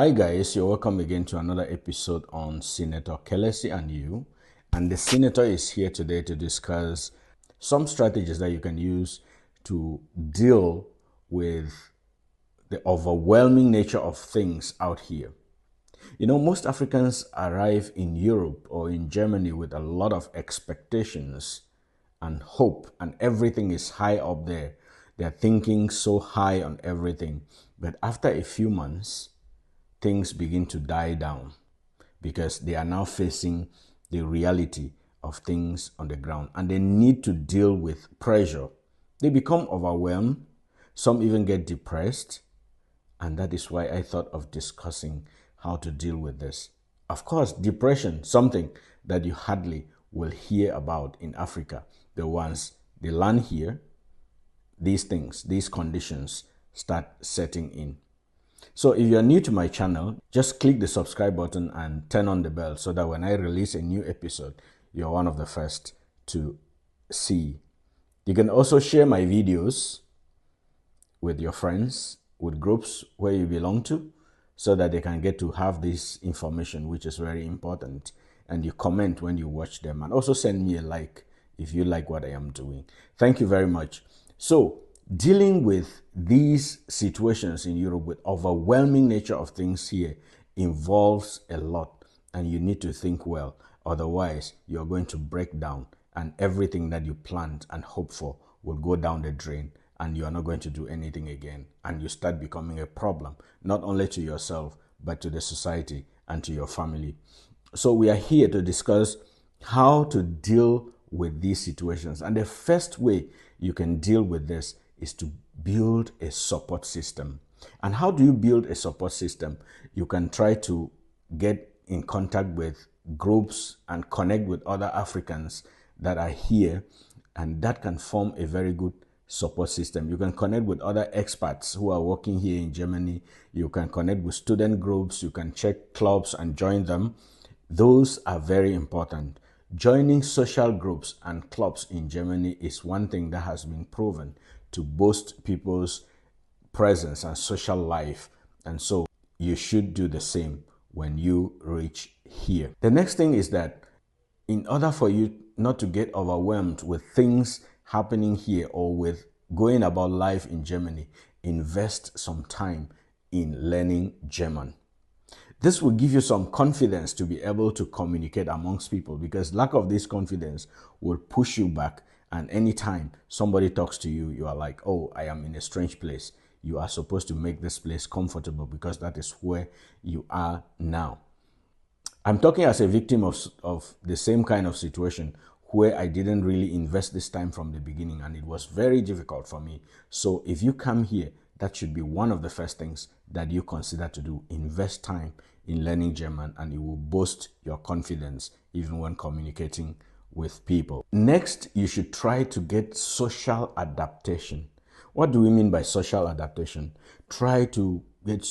Hi guys, you're welcome again to another episode on Senator Kelesi and you. And the senator is here today to discuss some strategies that you can use to deal with the overwhelming nature of things out here. You know, most Africans arrive in Europe or in Germany with a lot of expectations and hope, and everything is high up there. They're thinking so high on everything. But after a few months, things begin to die down because they are now facing the reality of things on the ground and they need to deal with pressure. They become overwhelmed. Some even get depressed. And that is why I thought of discussing how to deal with this. Of course, depression, something that you hardly will hear about in Africa. But once they land here, these things, these conditions start setting in. So if you're new to my channel, just click the subscribe button and turn on the bell so that when I release a new episode, you're one of the first to see. You can also share my videos with your friends, with groups where you belong to, so that they can get to have this information, which is very important. And you comment when you watch them, and also send me a like if you like what I am doing. Thank you very much. So dealing with these situations in Europe with overwhelming nature of things here involves a lot, and you need to think well. Otherwise, you're going to break down and everything that you planned and hoped for will go down the drain and you are not going to do anything again. And you start becoming a problem, not only to yourself, but to the society and to your family. So we are here to discuss how to deal with these situations. And the first way you can deal with this is to build a support system. And how do you build a support system? You can try to get in contact with groups and connect with other Africans that are here, and that can form a very good support system. You can connect with other expats who are working here in Germany. You can connect with student groups. You can check clubs and join them. Those are very important. Joining social groups and clubs in Germany is one thing that has been proven to boost people's presence and social life. And so you should do the same when you reach here. The next thing is that in order for you not to get overwhelmed with things happening here or with going about life in Germany, invest some time in learning German. This will give you some confidence to be able to communicate amongst people, because lack of this confidence will push you back. And anytime somebody talks to you, you are like, oh, I am in a strange place. You are supposed to make this place comfortable because that is where you are now. I'm talking as a victim of the same kind of situation where I didn't really invest this time from the beginning, and it was very difficult for me. So if you come here, that should be one of the first things that you consider to do. Invest time in learning German, and it will boost your confidence even when communicating with people. Next, you should try to get social adaptation. What do we mean by social adaptation? Try to get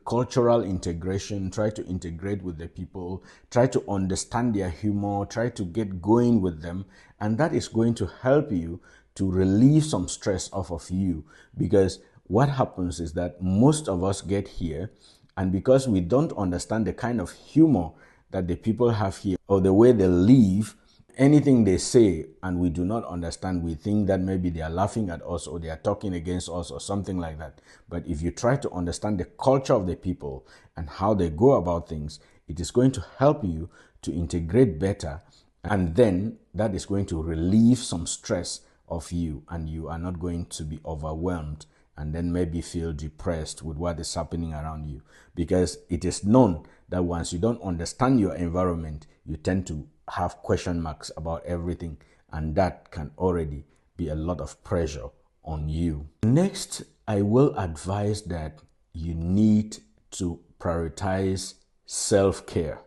cultural integration, try to integrate with the people, try to understand their humor, try to get going with them, and that is going to help you to relieve some stress off of you. Because what happens is that most of us get here, and because we don't understand the kind of humor that the people have here or the way they live, anything they say and we do not understand, we think that maybe they are laughing at us or they are talking against us or something like that. But if you try to understand the culture of the people and how they go about things, it is going to help you to integrate better, and then that is going to relieve some stress of you, and you are not going to be overwhelmed and then maybe feel depressed with what is happening around you. Because it is known that once you don't understand your environment, you tend to have question marks about everything, and that can already be a lot of pressure on you. Next, I will advise that you need to prioritize self-care.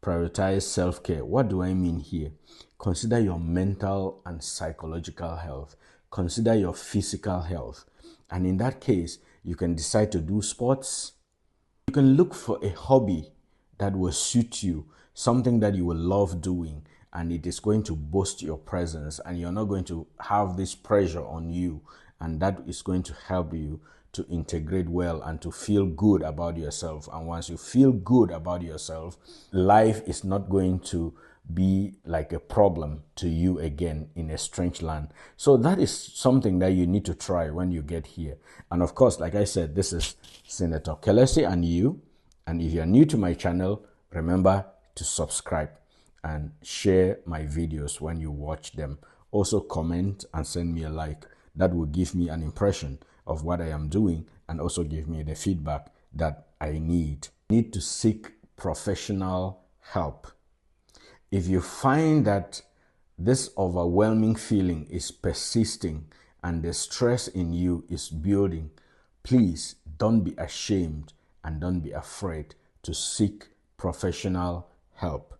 Prioritize self-care. What do I mean here? Consider your mental and psychological health. Consider your physical health. And in that case, you can decide to do sports. You can look for a hobby that will suit you, something that you will love doing, and it is going to boost your presence, and you're not going to have this pressure on you, and that is going to help you to integrate well and to feel good about yourself. And once you feel good about yourself, life is not going to be like a problem to you again in a strange land. So that is something that you need to try when you get here. And of course, like I said, this is Senator Kelesi and you. And if you're new to my channel, remember to subscribe and share my videos when you watch them. Also comment and send me a like. That will give me an impression of what I am doing and also give me the feedback that I need. I need to seek professional help. If you find that this overwhelming feeling is persisting and the stress in you is building, please don't be ashamed and don't be afraid to seek professional help.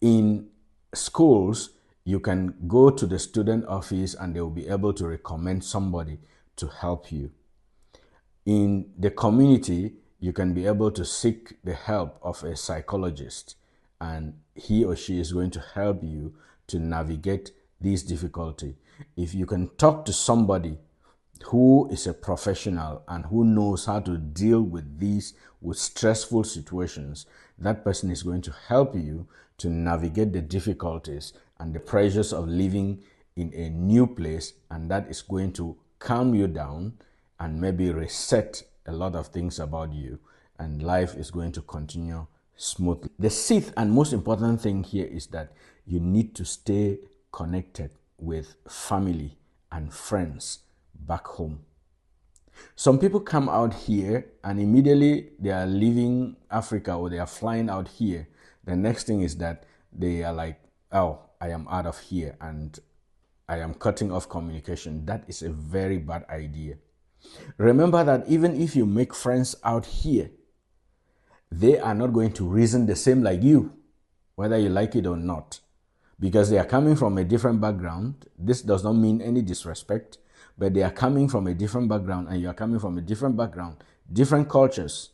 In schools, you can go to the student office and they will be able to recommend somebody to help you. In the community, you can be able to seek the help of a psychologist, and he or she is going to help you to navigate this difficulty. If you can talk to somebody who is a professional and who knows how to deal with stressful situations, that person is going to help you to navigate the difficulties and the pressures of living in a new place, and that is going to calm you down and maybe reset a lot of things about you, and life is going to continue smoothly. The sixth and most important thing here is that you need to stay connected with family and friends back home. Some people come out here and immediately they are leaving Africa or they are flying out here. The next thing is that they are like, oh, I am out of here and I am cutting off communication. That is a very bad idea. Remember that even if you make friends out here, they are not going to reason the same like you, whether you like it or not, because they are coming from a different background. This does not mean any disrespect, but they are coming from a different background and you are coming from a different background, different cultures.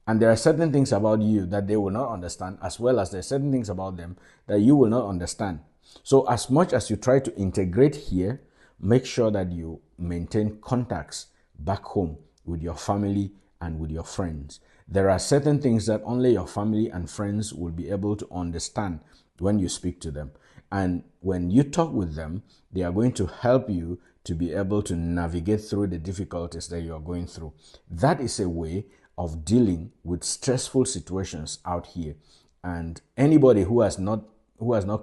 And there are certain things about you that they will not understand, as well as there are certain things about them that you will not understand. So as much as you try to integrate here, make sure that you maintain contacts back home with your family and with your friends. There are certain things that only your family and friends will be able to understand when you speak to them. And when you talk with them, they are going to help you to be able to navigate through the difficulties that you are going through. That is a way of dealing with stressful situations out here. And anybody who has not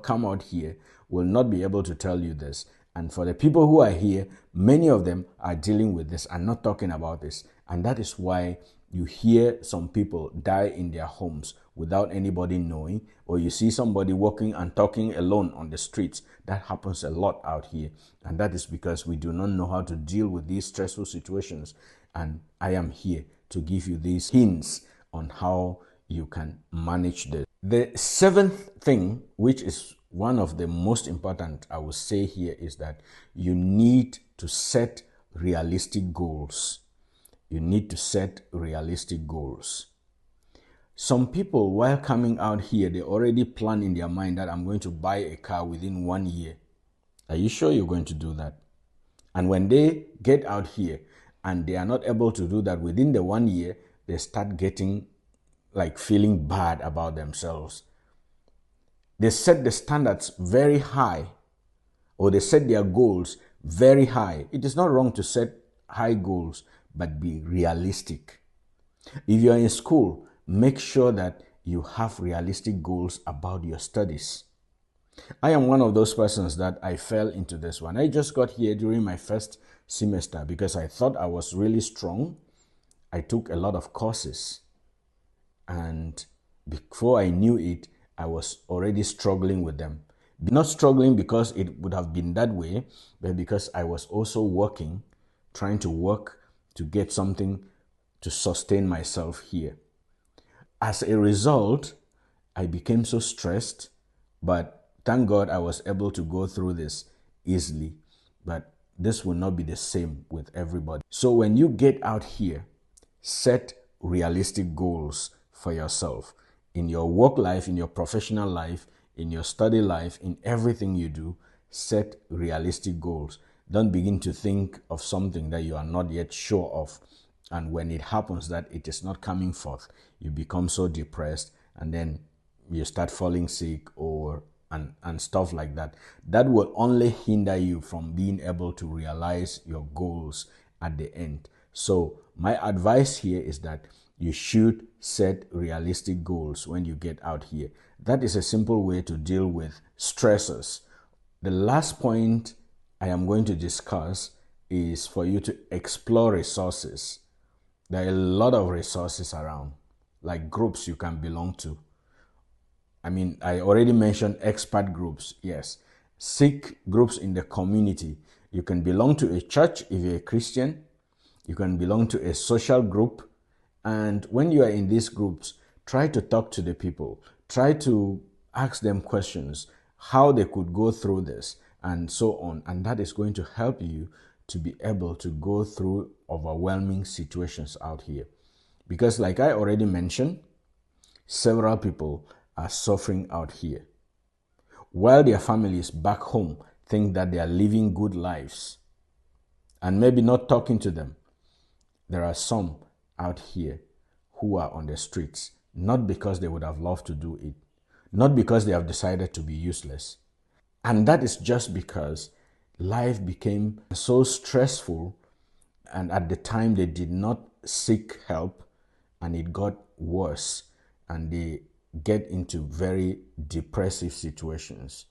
come out here will not be able to tell you this. And for the people who are here, many of them are dealing with this and not talking about this. And that is why you hear some people die in their homes without anybody knowing, or you see somebody walking and talking alone on the streets. That happens a lot out here. And that is because we do not know how to deal with these stressful situations. And I am here to give you these hints on how you can manage this. The seventh thing, which is one of the most important, I will say here, is that you need to set realistic goals. You need to set realistic goals. Some people, while coming out here, they already plan in their mind that I'm going to buy a car within 1 year. Are you sure you're going to do that? And when they get out here and they are not able to do that within the 1 year, they start getting like feeling bad about themselves. They set the standards very high, or they set their goals very high. It is not wrong to set high goals, but be realistic. If you are in school, make sure that you have realistic goals about your studies. I am one of those persons that I fell into this one. I just got here during my first semester because I thought I was really strong. I took a lot of courses, and before I knew it, I was already struggling with them. Not struggling because it would have been that way, but because I was also working, trying to work to get something to sustain myself here. As a result, I became so stressed, but thank God I was able to go through this easily. But this will not be the same with everybody. So when you get out here, set realistic goals for yourself. In your work life, in your professional life, in your study life, in everything you do, set realistic goals. Don't begin to think of something that you are not yet sure of. And when it happens that it is not coming forth, you become so depressed, and then you start falling sick and stuff like that. That will only hinder you from being able to realize your goals at the end. So my advice here is that you should set realistic goals when you get out here. That is a simple way to deal with stressors. The last point I am going to discuss is for you to explore resources. There are a lot of resources around, like groups you can belong to. I mean, I already mentioned expat groups. Yes. Seek groups in the community. You can belong to a church if you're a Christian. You can belong to a social group. And when you are in these groups, try to talk to the people. Try to ask them questions, how they could go through this, and so on. And that is going to help you to be able to go through overwhelming situations out here. Because like I already mentioned, several people are suffering out here, while their families back home think that they are living good lives and maybe not talking to them. There are some out here who are on the streets, not because they would have loved to do it, not because they have decided to be useless. And that is just because life became so stressful, and at the time they did not seek help, and it got worse, and they get into very depressive situations.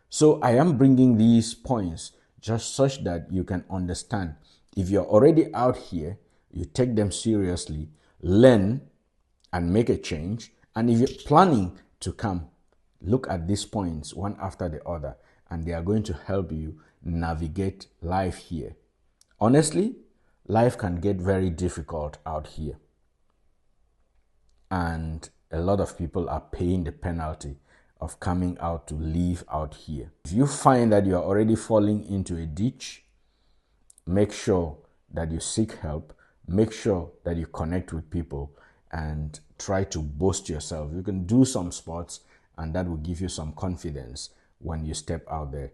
So I am bringing these points just such that you can understand. If you're already out here, you take them seriously, learn and make a change. And if you're planning to come, look at these points one after the other, and they are going to help you navigate life here. Honestly, life can get very difficult out here, and a lot of people are paying the penalty of coming out to live out here. If you find that you are already falling into a ditch, make sure that you seek help. Make sure that you connect with people and try to boost yourself. You can do some sports, and that will give you some confidence when you step out there.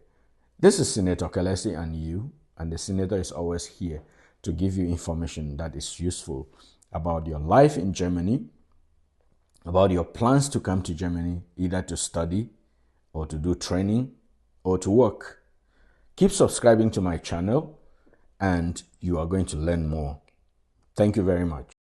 This is Senator Kelesi and you, and the Senator is always here to give you information that is useful about your life in Germany, about your plans to come to Germany, either to study or to do training or to work. Keep subscribing to my channel and you are going to learn more. Thank you very much.